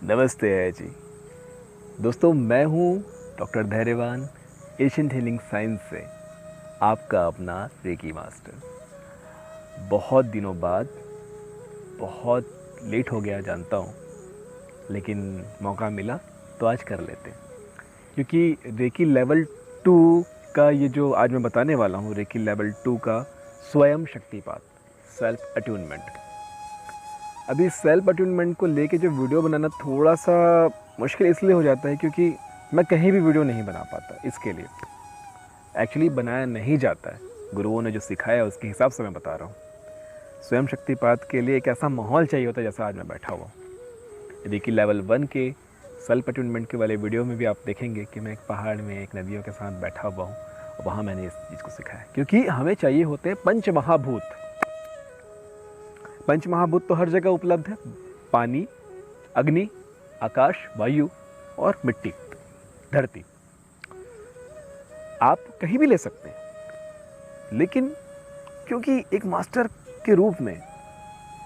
नमस्ते है जी। दोस्तों, मैं हूँ डॉक्टर धैर्यवान, एशियन हीलिंग साइंस से आपका अपना रेकी मास्टर। बहुत दिनों बाद, बहुत लेट हो गया जानता हूँ, लेकिन मौका मिला तो आज कर लेते हैं। क्योंकि रेकी लेवल 2 का ये जो आज मैं बताने वाला हूँ, रेकी लेवल 2 का स्वयं शक्तिपात, सेल्फ अट्यूनमेंट। अभी सेल्फ अट्यूनमेंट को लेके जो वीडियो बनाना थोड़ा सा मुश्किल इसलिए हो जाता है क्योंकि मैं कहीं भी वीडियो नहीं बना पाता। इसके लिए एक्चुअली बनाया नहीं जाता है, गुरुओं ने जो सिखाया उसके हिसाब से मैं बता रहा हूँ। स्वयं शक्तिपात के लिए एक ऐसा माहौल चाहिए होता है जैसा आज मैं बैठा हुआ हूँ। देखिए, लेवल 1 के सेल्फ अट्यूनमेंट के वाले वीडियो में भी आप देखेंगे कि मैं एक पहाड़ में एक नदियों के साथ बैठा हुआ हूँ और वहाँ मैंने इस चीज़ को सिखाया। क्योंकि हमें चाहिए होते हैं पंच महाभूत। पंच महाभूत तो हर जगह उपलब्ध है: पानी, अग्नि, आकाश, वायु और मिट्टी, धरती। आप कहीं भी ले सकते हैं, लेकिन क्योंकि एक मास्टर के रूप में,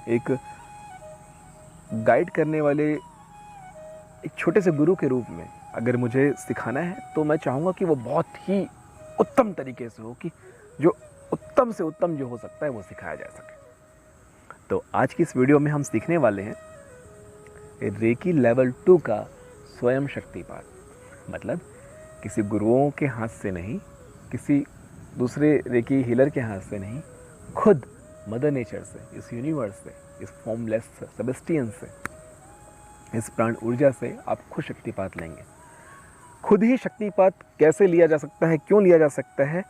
एक गाइड करने वाले, एक छोटे से गुरु के रूप में अगर मुझे सिखाना है तो मैं चाहूँगा कि वो बहुत ही उत्तम तरीके से हो, कि जो उत्तम से उत्तम जो हो सकता है वो सिखाया जा सके। तो आज की इस वीडियो में हम सीखने वाले हैं रेकी लेवल 2 का स्वयं शक्तिपात। मतलब किसी गुरुओं के हाथ से नहीं, किसी दूसरे रेकी हीलर के हाथ से नहीं, खुद मदर नेचर से, इस यूनिवर्स से, इस फॉर्मलेस सेबेस्टियन से, इस प्राण ऊर्जा से आप खुद शक्तिपात लेंगे। खुद ही शक्तिपात कैसे लिया जा सकता है, क्यों लिया जा सकता है,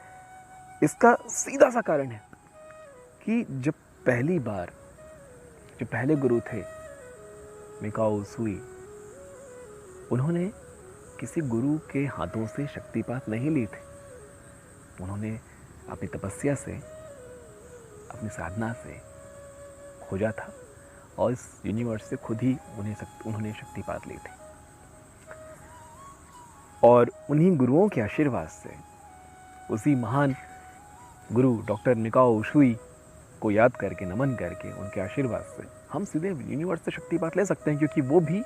इसका सीधा सा कारण है कि जब पहली बार जो पहले गुरु थे मिकाओ उसुई, उन्होंने किसी गुरु के हाथों से शक्तिपात नहीं ली थी। उन्होंने अपनी तपस्या से, अपनी साधना से खोजा था और इस यूनिवर्स से खुद ही उन्होंने शक्तिपात ली थी। और उन्हीं गुरुओं के आशीर्वाद से, उसी महान गुरु डॉक्टर मिकाओ उसुई को याद करके, नमन करके, उनके आशीर्वाद से हम सीधे यूनिवर्स से शक्तिपात ले सकते हैं। क्योंकि वो भी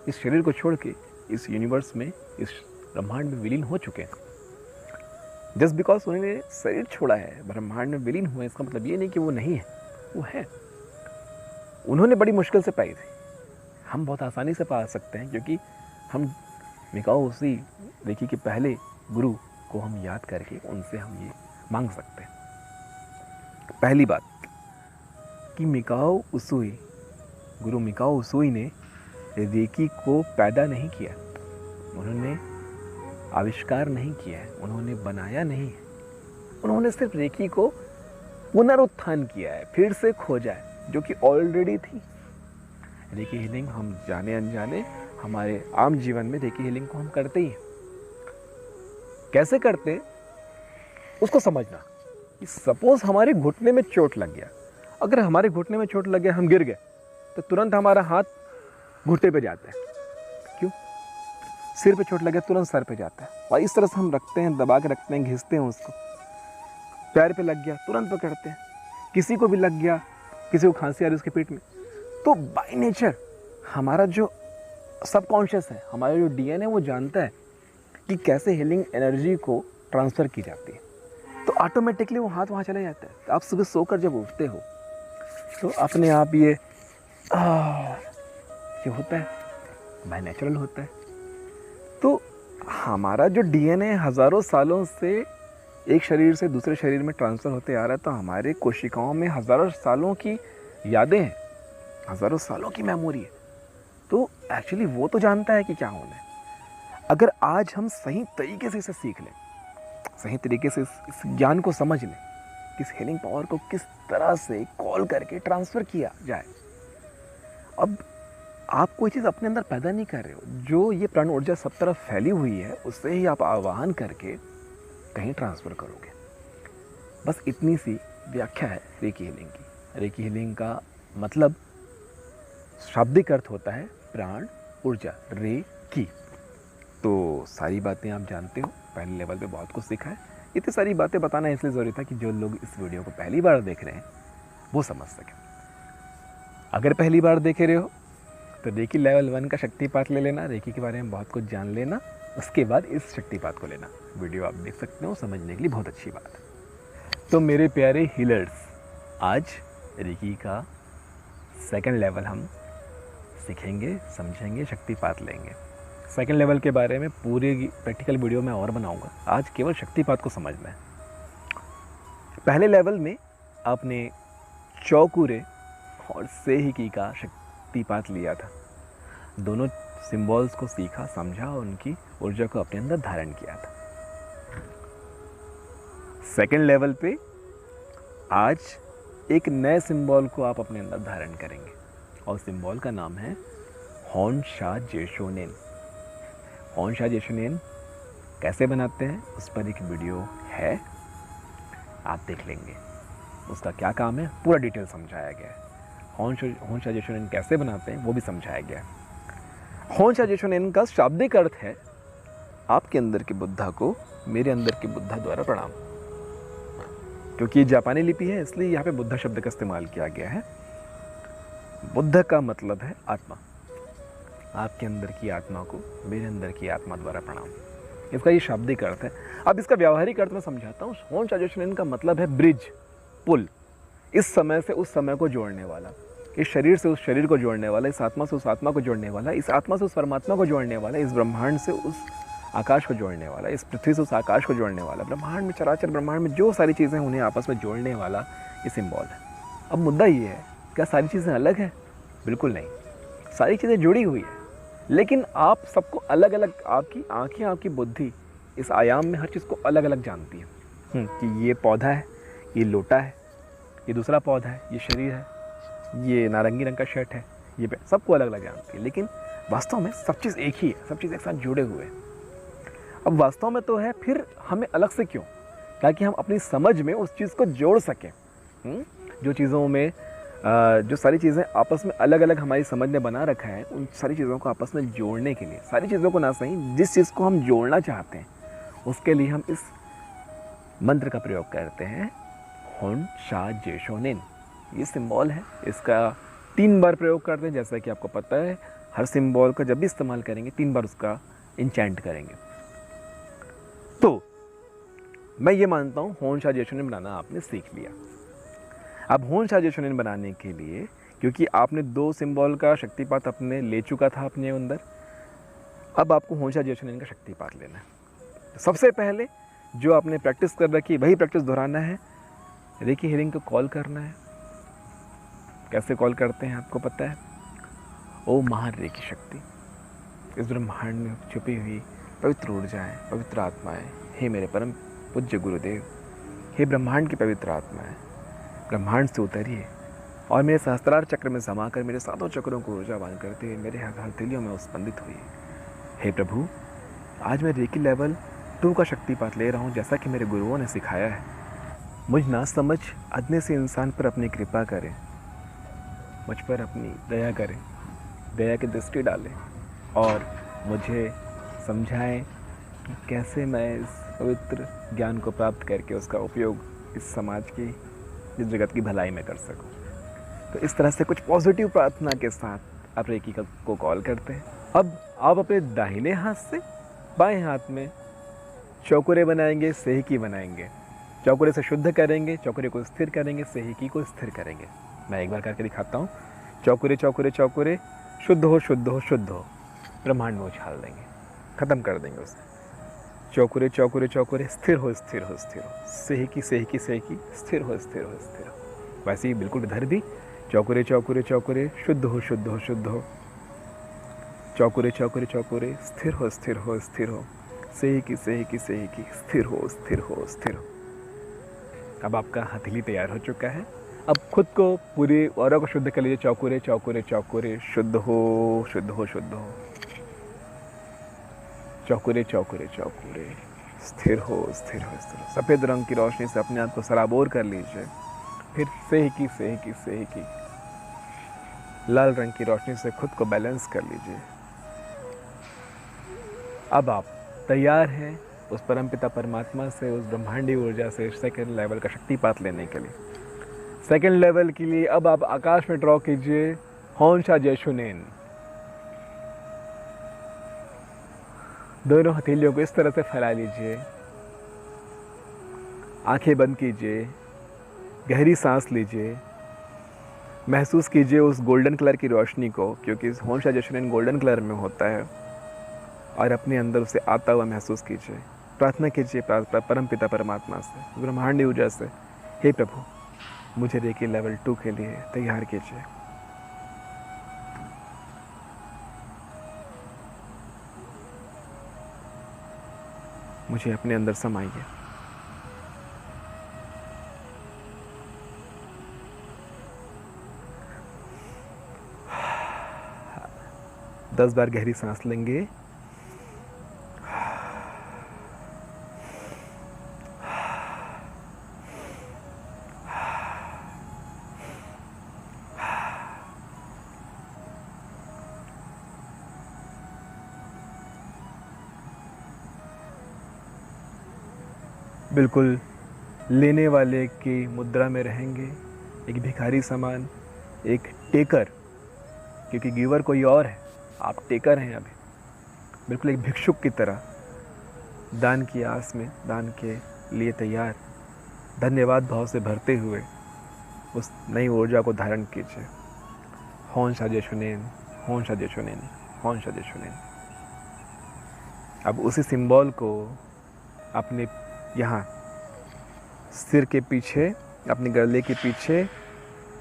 इस शरीर को छोड़ के इस यूनिवर्स में, इस ब्रह्मांड में विलीन हो चुके हैं। जस्ट बिकॉज उन्होंने शरीर छोड़ा है, ब्रह्मांड में विलीन हुए, इसका मतलब ये नहीं कि वो नहीं है, वो है। उन्होंने बड़ी मुश्किल से पाई थी, हम बहुत आसानी से पा सकते हैं क्योंकि हम मिकाओ उसी रेकी के पहले गुरु को हम याद करके उनसे हम ये मांग सकते हैं। पहली बात कि मिकाओ उसुई, गुरु मिकाओ उसुई ने रेकी को पैदा नहीं किया, उन्होंने आविष्कार नहीं किया है, उन्होंने बनाया नहीं है। उन्होंने सिर्फ रेकी को पुनरुत्थान किया है, फिर से खोजा है, जो कि ऑलरेडी थी। रेकी हीलिंग हम जाने अनजाने हमारे आम जीवन में रेकी हीलिंग को हम करते ही हैं। कैसे करते उसको समझना। सपोज हमारे घुटने में चोट लग गया, अगर हमारे घुटने में चोट लग गया, हम गिर गए, तो तुरंत हमारा हाथ घुटने पे जाता है। क्यों? सिर पे चोट लग गया, तुरंत सर पे जाता है, और इस तरह से हम रखते हैं, दबा के रखते हैं, घिसते हैं उसको। पैर पे लग गया, तुरंत पकड़ते हैं। किसी को भी लग गया, किसी को खांसी आ रही उसके पेट में, तो बाय नेचर हमारा जो सबकॉन्शियस है, हमारा जो डीएनए, वो जानता है कि कैसे हीलिंग एनर्जी को ट्रांसफ़र की जाती है। तो ऑटोमेटिकली वो हाथ वहाँ चला जाता है। तो आप सुबह सोकर जब उठते हो तो अपने आप ये होता है, बाय नेचुरल होता है। तो हमारा जो डीएनए हज़ारों सालों से एक शरीर से दूसरे शरीर में ट्रांसफ़र होते आ रहा है, तो हमारे कोशिकाओं में हज़ारों सालों की यादें हैं, हज़ारों सालों की मेमोरी है। तो एक्चुअली वो तो जानता है कि क्या होना है। अगर आज हम सही तरीके से इसे सीख लें, सही तरीके से इस ज्ञान को समझ लें, इस हीलिंग पावर को किस तरह से कॉल करके ट्रांसफ़र किया जाए। अब आप कोई चीज़ अपने अंदर पैदा नहीं कर रहे हो, जो ये प्राण ऊर्जा सब तरफ फैली हुई है, उससे ही आप आवाहन करके कहीं ट्रांसफ़र करोगे। बस इतनी सी व्याख्या है रेकी हीलिंग की। रेकी हीलिंग का मतलब शाब्दिक अर्थ होता है प्राण ऊर्जा, रे की। तो सारी बातें आप जानते हो, पहले लेवल पे बहुत कुछ सीखा है। इतनी सारी बातें बताना इसलिए ज़रूरी था कि जो लोग इस वीडियो को पहली बार देख रहे हैं वो समझ सकें। अगर पहली बार देख रहे हो तो रेकी लेवल 1 का शक्तिपात ले लेना, रेकी के बारे में बहुत कुछ जान लेना, उसके बाद इस शक्तिपात को लेना। वीडियो आप देख सकते हो, समझने के लिए बहुत अच्छी बात है। तो मेरे प्यारे हीलर्स, आज रेकी का सेकंड लेवल हम सीखेंगे, समझेंगे, शक्तिपात लेंगे। सेकंड लेवल के बारे में पूरी प्रैक्टिकल वीडियो में और बनाऊंगा, आज केवल शक्तिपात को समझना है। पहले लेवल में आपने चौकुरे और सेहिकी का शक्तिपात लिया था। दोनों सिंबल्स को सीखा, समझा और उनकी ऊर्जा को अपने अंदर धारण किया था। सेकंड लेवल पे आज एक नए सिंबल को आप अपने अंदर धारण करेंगे और सिंबल का नाम है होनशा जेशोनेन। होनशा जेशोनेन कैसे बनाते हैं उस पर एक वीडियो है, आप देख लेंगे। उसका क्या काम है पूरा डिटेल समझाया गया है। होनशा जेशोनेन कैसे बनाते हैं वो भी समझाया गया है। होनशा जेशोनेन का शाब्दिक अर्थ है आपके अंदर के बुद्धा को मेरे अंदर के बुद्धा द्वारा प्रणाम। क्योंकि ये जापानी लिपि है इसलिए यहाँ पे बुद्धा शब्द का इस्तेमाल किया गया है। बुद्ध का मतलब है आत्मा। आपके अंदर की आत्मा को मेरे अंदर की आत्मा द्वारा प्रणाम, इसका ये शाब्दिक अर्थ है। अब इसका व्यावहारिक अर्थ में समझाता हूँ। होनशा जेशोनेन का मतलब है ब्रिज, पुल, इस समय से उस समय को जोड़ने वाला, इस शरीर से उस शरीर को जोड़ने वाला, इस आत्मा से उस आत्मा को जोड़ने वाला, इस आत्मा से उस परमात्मा को जोड़ने वाला, इस ब्रह्मांड से उस आकाश को जोड़ने वाला, इस पृथ्वी से उस आकाश को जोड़ने वाला, ब्रह्मांड में चराचर ब्रह्मांड में जो सारी चीज़ें उन्हें आपस में जोड़ने वाला ये सिंबल है। अब मुद्दा ये है, क्या सारी चीज़ें अलग हैं? बिल्कुल नहीं, सारी चीज़ें जुड़ी हुई है, लेकिन आप सबको अलग अलग, आपकी आँखें, आपकी बुद्धि इस आयाम में हर चीज़ को अलग अलग जानती है कि ये पौधा है, ये लोटा है, ये दूसरा पौधा है, ये शरीर है, ये नारंगी रंग का शर्ट है, ये सबको अलग अलग जानती है। लेकिन वास्तव में सब चीज़ एक ही है, सब चीज़ एक साथ जुड़े हुए हैं। अब वास्तव में तो है, फिर हमें अलग से क्यों? ताकि हम अपनी समझ में उस चीज़ को जोड़ सकें। जो चीज़ों में जो सारी चीज़ें आपस में अलग अलग हमारी समझ ने बना रखा है, उन सारी चीज़ों को आपस में जोड़ने के लिए, सारी चीज़ों को ना सही, जिस चीज़ को हम जोड़ना चाहते हैं उसके लिए हम इस मंत्र का प्रयोग करते हैं, होनशा जेशोनेन। ये सिंबल है, इसका 3 बार प्रयोग करते हैं। जैसा कि आपको पता है, हर सिंबल का जब भी इस्तेमाल करेंगे 3 बार उसका इंचेंट करेंगे। तो मैं ये मानता हूँ होनशा जेशोनेन बनाना आपने सीख लिया। अब होनशा जेशोनेन बनाने के लिए, क्योंकि आपने 2 सिंबल का शक्तिपात अपने ले चुका था अपने अंदर, अब आपको होनशा जेशोनेन का शक्तिपात लेना है। सबसे पहले जो आपने प्रैक्टिस कर रखी वही प्रैक्टिस दोहराना है। रेकी हीलिंग को कॉल करना है। कैसे कॉल करते हैं आपको पता है? ओ महान रेकी शक्ति, इस ब्रह्मांड में छुपी हुई पवित्र ऊर्जाएं, पवित्र आत्माएं, हे मेरे परम पूज्य गुरुदेव, हे ब्रह्मांड की पवित्र आत्माएं, ब्रह्मांड से उतरिए और मेरे सहस्त्रार चक्र में समाकर मेरे 7 चक्रों को ऊर्जावान करते हुए मेरे हथेलियों में स्पंदित हुई। हे प्रभु, आज मैं रेकी लेवल 2 का शक्तिपात ले रहा हूँ, जैसा कि मेरे गुरुओं ने सिखाया है। मुझ ना समझ अदने से इंसान पर अपनी कृपा करें, मुझ पर अपनी दया करें, दया की दृष्टि डालें और मुझे समझाएं कि कैसे मैं इस पवित्र ज्ञान को प्राप्त करके उसका उपयोग इस समाज की, इस जगत की भलाई में कर सकूं। तो इस तरह से कुछ पॉजिटिव प्रार्थना के साथ आप रेकी को कॉल करते हैं। अब आप अपने दाहिने हाथ से बाएं हाथ में चौकुरे बनाएंगे, सेहिकी बनाएंगे। चौकुरे से शुद्ध करेंगे, चौकुरे को स्थिर करेंगे, सेहिकी को स्थिर करेंगे। मैं एक बार करके दिखाता हूँ। चौकुरे चौकुरे चौकुरे, शुद्ध हो शुद्ध हो शुद्ध हो, ब्रह्मांड में उछाल देंगे, ख़त्म कर देंगे उसे। चौकुरे चौकुरे चौकुरे, स्थिर हो स्थिर हो स्थिर हो, सेहिकी सेहिकी सेहिकी, स्थिर हो स्थिर हो स्थिर हो। वैसे ही बिल्कुल इधर भी चौकुरे चौकुरे चौकुरे, शुद्ध हो शुद्ध हो शुद्ध हो, चौकुरे चौकुरे चौकुरे, स्थिर हो स्थिर हो स्थिर हो, सेहिकी सेहिकी सेहिकी, स्थिर हो स्थिर हो स्थिर हो। अब आपका हथेली तैयार हो चुका है। अब खुद को, पूरी औरा को शुद्ध कर लीजिए। चौकुरे चौकुरे चौकुरे, शुद्ध हो शुद्ध हो शुद्ध हो, चौकुरे चौकुरे चौकुरे, स्थिर हो स्थिर हो स्थिर हो। सफ़ेद रंग की रोशनी से अपने आप को सराबोर कर लीजिए। फिर सेहिकी सेहिकी सेहिकी, लाल रंग की रोशनी से खुद को बैलेंस कर लीजिए। अब आप तैयार हैं उस परमपिता परमात्मा से, उस ब्रह्मांडी ऊर्जा से सेकंड लेवल का शक्तिपात लेने के लिए। सेकंड लेवल के लिए अब आप आकाश में ड्रॉ कीजिए होनशा जेशोनेन। दोनों हथेलियों को इस तरह से फैला लीजिए, आंखें बंद कीजिए, गहरी सांस लीजिए, महसूस कीजिए उस गोल्डन कलर की रोशनी को, क्योंकि होम शाजोशुनेन गोल्डन कलर में होता है, और अपने अंदर उसे आता हुआ महसूस कीजिए। प्रार्थना कीजिए परम पिता परमात्मा से, ब्रह्मांडी ऊर्जा से, हे प्रभु मुझे रेकी लेवल 2 के लिए तैयार कीजिए। मुझे अपने अंदर समाइए। दस बार गहरी सांस लेंगे। बिल्कुल लेने वाले की मुद्रा में रहेंगे, एक भिखारी समान, एक टेकर, क्योंकि गिवर कोई और है, आप टेकर हैं अभी। बिल्कुल एक भिक्षुक की तरह दान की आस में, दान के लिए तैयार, धन्यवाद भाव से भरते हुए उस नई ऊर्जा को धारण कीजिए। होन शाजोशुनेन, होन शाजोशुनेन, होन शाजोशुनेन। अब उसी सिंबल को अपने यहाँ सिर के पीछे, अपने गले के पीछे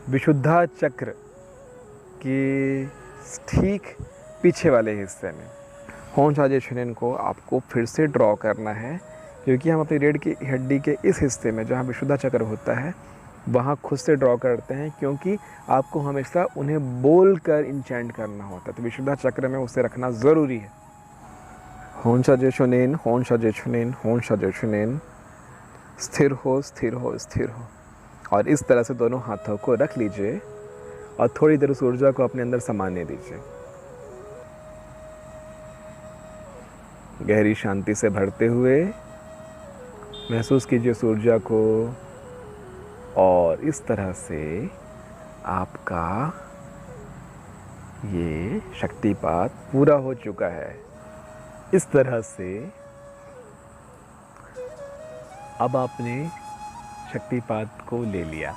विशुद्धा चक्र के ठीक पीछे वाले हिस्से में होन शाजोशुनेन को आपको फिर से ड्रॉ करना है, क्योंकि हम अपनी रीढ़ की हड्डी के इस हिस्से में जहाँ विशुद्धा चक्र होता है वहाँ खुद से ड्रॉ करते हैं, क्योंकि आपको हमेशा उन्हें बोल कर इंचेंट करना होता है, तो विशुद्धा चक्र में उसे रखना ज़रूरी है। होन शाजोशुनेन, होन शाजोशुनेन, होन शाजोशुनेन। स्थिर हो, स्थिर हो, स्थिर हो। और इस तरह से दोनों हाथों को रख लीजिए और थोड़ी देर उस ऊर्जा को अपने अंदर समाने दीजिए। गहरी शांति से भरते हुए महसूस कीजिए उस ऊर्जा को, और इस तरह से आपका ये शक्तिपात पूरा हो चुका है। इस तरह से अब आपने शक्तिपात को ले लिया,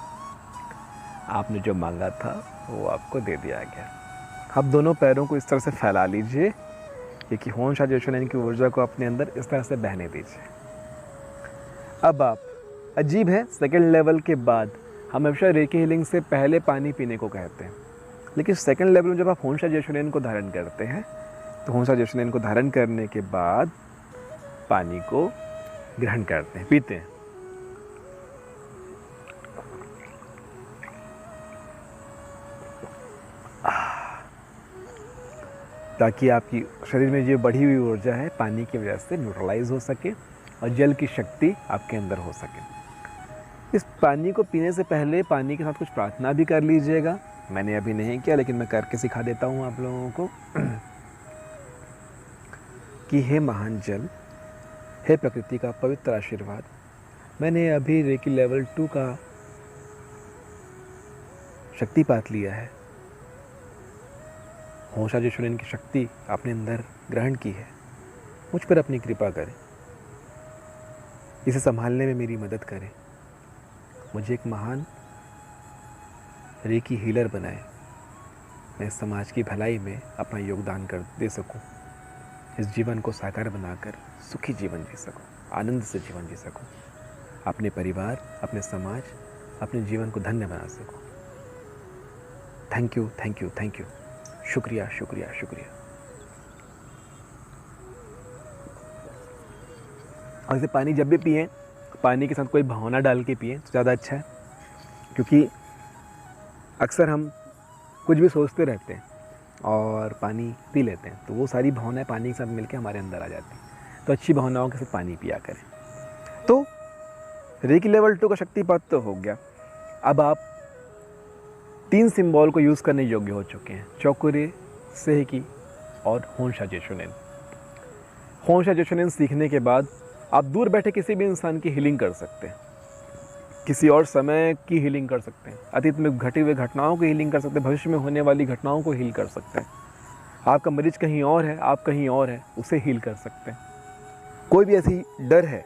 आपने जो मांगा था वो आपको दे दिया गया। अब दोनों पैरों को इस तरह से फैला लीजिए, क्योंकि होन शाजोशुनेन की ऊर्जा को अपने अंदर इस तरह से बहने दीजिए। अब आप, अजीब है, सेकंड लेवल के बाद हम हमेशा रेकी हीलिंग से पहले पानी पीने को कहते हैं, लेकिन सेकंड लेवल में जब आप होन शाजोशुनेन को धारण करते हैं तो होन शाजोशुनेन को धारण करने के बाद पानी को ग्रहण करते हैं, पीते हैं। ताकि आपकी शरीर में जो बढ़ी हुई ऊर्जा है पानी की वजह से न्यूट्रलाइज हो सके और जल की शक्ति आपके अंदर हो सके। इस पानी को पीने से पहले पानी के साथ कुछ प्रार्थना भी कर लीजिएगा। मैंने अभी नहीं किया, लेकिन मैं करके सिखा देता हूँ आप लोगों को कि हे महान जल, हे प्रकृति का पवित्र आशीर्वाद, मैंने अभी रेकी लेवल 2 का शक्तिपात लिया है। होन शाजोशुनेन की शक्ति आपने अंदर ग्रहण की है, मुझ पर अपनी कृपा करें, इसे संभालने में मेरी मदद करें, मुझे एक महान रेकी हीलर बनाए, मैं समाज की भलाई में अपना योगदान कर दे सकूं, इस जीवन को साकार बनाकर सुखी जीवन जी सकूं, आनंद से जीवन जी सकूं, अपने परिवार, अपने समाज, अपने जीवन को धन्य बना सकूं। Thank you, thank you, thank you. शुक्रिया, शुक्रिया, शुक्रिया। और इसे पानी जब भी पिएं, पानी के साथ कोई भावना डाल के पिएं तो ज़्यादा अच्छा है, क्योंकि अक्सर हम कुछ भी सोचते रहते हैं और पानी पी लेते हैं, तो वो सारी भावनाएं पानी के साथ मिलके हमारे अंदर आ जाती हैं। तो अच्छी भावनाओं के साथ पानी पिया करें। तो रेकी लेवल 2 का शक्तिपात तो हो गया। अब आप 3 सिंबल को यूज़ करने योग्य हो चुके हैं, चौकुरे, सेहकी और होन शाजोशुनेन। होन शाजोशुनेन सीखने के बाद आप दूर बैठे किसी भी इंसान की हीलिंग कर सकते हैं, किसी और समय की हीलिंग कर सकते हैं, अतीत में घटी हुई घटनाओं की हीलिंग कर सकते हैं, भविष्य में होने वाली घटनाओं को हील कर सकते हैं। आपका मरीज कहीं और है, आप कहीं और है, उसे हील कर सकते हैं। कोई भी ऐसी डर है,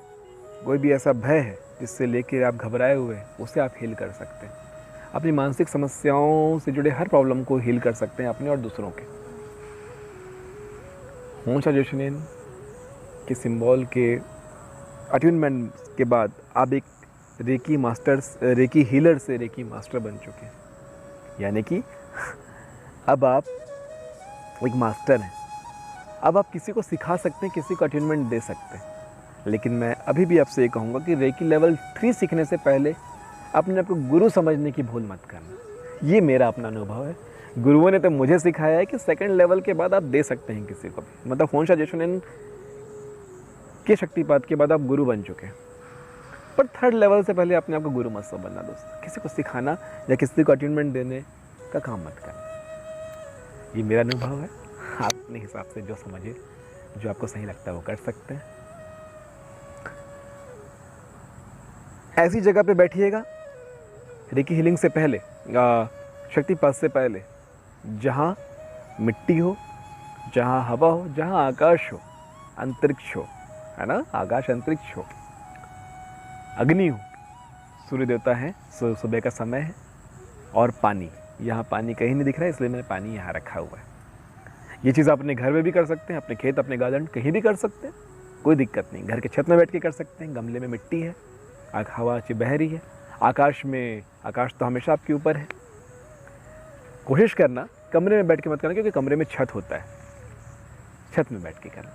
कोई भी ऐसा भय है जिससे लेकर आप घबराए हुए हैं, उसे आप हील कर सकते हैं। अपनी मानसिक समस्याओं से जुड़े हर प्रॉब्लम को हील कर सकते हैं, अपने और दूसरों के। होंशा जोशीनेन के सिंबल के अट्यूनमेंट के बाद आप एक रेकी हीलर से रेकी मास्टर बन चुके हैं। यानी कि अब आप एक मास्टर हैं। अब आप किसी को सिखा सकते हैं, किसी को अट्यूनमेंट दे सकते हैं। लेकिन मैं अभी भी आपसे ये कहूँगा कि रेकी लेवल 3 सीखने से पहले अपने आप को गुरु समझने की भूल मत करना। ये मेरा अपना अनुभव है। गुरुओं ने तो मुझे सिखाया है कि सेकंड लेवल के बाद आप दे सकते हैं किसी को भी। मतलब होंशा जोशीनेन के शक्तिपात के बाद आप गुरु बन चुके हैं, पर थर्ड लेवल से पहले अपने आप को गुरु मत समझना दोस्त। किसी को सिखाना या किसी को अटेनमेंट देने का काम मत करना। ये मेरा अनुभव है। आप अपने हिसाब से जो समझे, जो आपको सही लगता है वो कर सकते हैं। ऐसी जगह पे बैठिएगा रेकी हीलिंग से पहले, शक्तिपात से पहले, जहाँ मिट्टी हो, जहाँ हवा हो, जहाँ आकाश हो, अंतरिक्ष हो, है ना, आकाश अंतरिक्ष हो, अग्नि हो, सूर्य देवता है, सुबह का समय है, और पानी। यहाँ पानी कहीं नहीं दिख रहा है, इसलिए मैंने पानी यहाँ रखा हुआ है। ये चीज़ आप अपने घर में भी कर सकते हैं, अपने खेत, अपने गार्डन, कहीं भी कर सकते हैं, कोई दिक्कत नहीं। घर के छत में बैठ के कर सकते हैं, गमले में मिट्टी है, हवा अच्छी बह रही है, आकाश तो हमेशा आपके ऊपर है। कोशिश करना कमरे में बैठ के मत करना, क्योंकि कमरे में छत होता है, छत में बैठ के करना।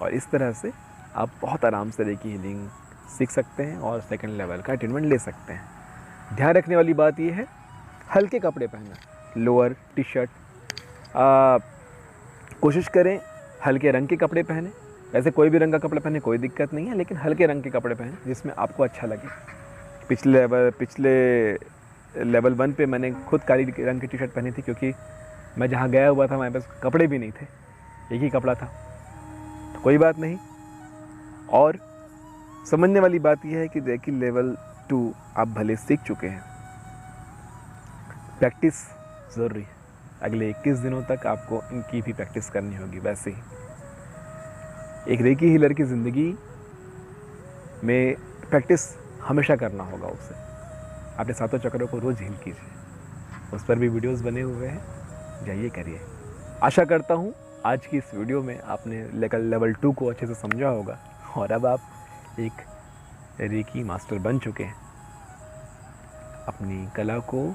और इस तरह से आप बहुत आराम से रेकी हीलिंग सीख सकते हैं और सेकंड लेवल का अटेनमेंट ले सकते हैं। ध्यान रखने वाली बात यह है, हल्के कपड़े पहनना, लोअर, टी शर्ट। कोशिश करें हल्के रंग के कपड़े पहने। वैसे कोई भी रंग का कपड़ा पहने कोई दिक्कत नहीं है, लेकिन हल्के रंग के कपड़े पहने जिसमें आपको अच्छा लगे। पिछले लेवल 1 पे मैंने खुद काली रंग की टी शर्ट पहनी थी, क्योंकि मैं जहाँ गया हुआ था वहाँ पास कपड़े भी नहीं थे, एक ही कपड़ा था, तो कोई बात नहीं। और समझने वाली बात यह है कि रेकी लेवल 2 आप भले सीख चुके हैं, प्रैक्टिस ज़रूरी है। अगले 21 दिनों तक आपको इनकी भी प्रैक्टिस करनी होगी। वैसे ही एक रेकी हीलर की ज़िंदगी में प्रैक्टिस हमेशा करना होगा उसे। अपने सातों चक्रों को रोज़ हील कीजिए, उस पर भी वीडियोस बने हुए हैं, जाइए करिए। आशा करता हूँ आज की इस वीडियो में आपने लेवल 2 को अच्छे से समझा होगा और अब आप एक रेकी मास्टर बन चुके हैं। अपनी कला को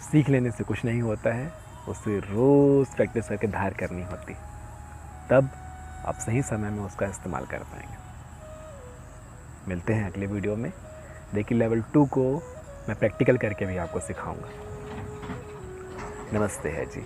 सीख लेने से कुछ नहीं होता है, उसे रोज़ प्रैक्टिस करके धार करनी होती, तब आप सही समय में उसका इस्तेमाल कर पाएंगे। मिलते हैं अगले वीडियो में। रेकी लेवल 2 को मैं प्रैक्टिकल करके भी आपको सिखाऊंगा। नमस्ते है जी।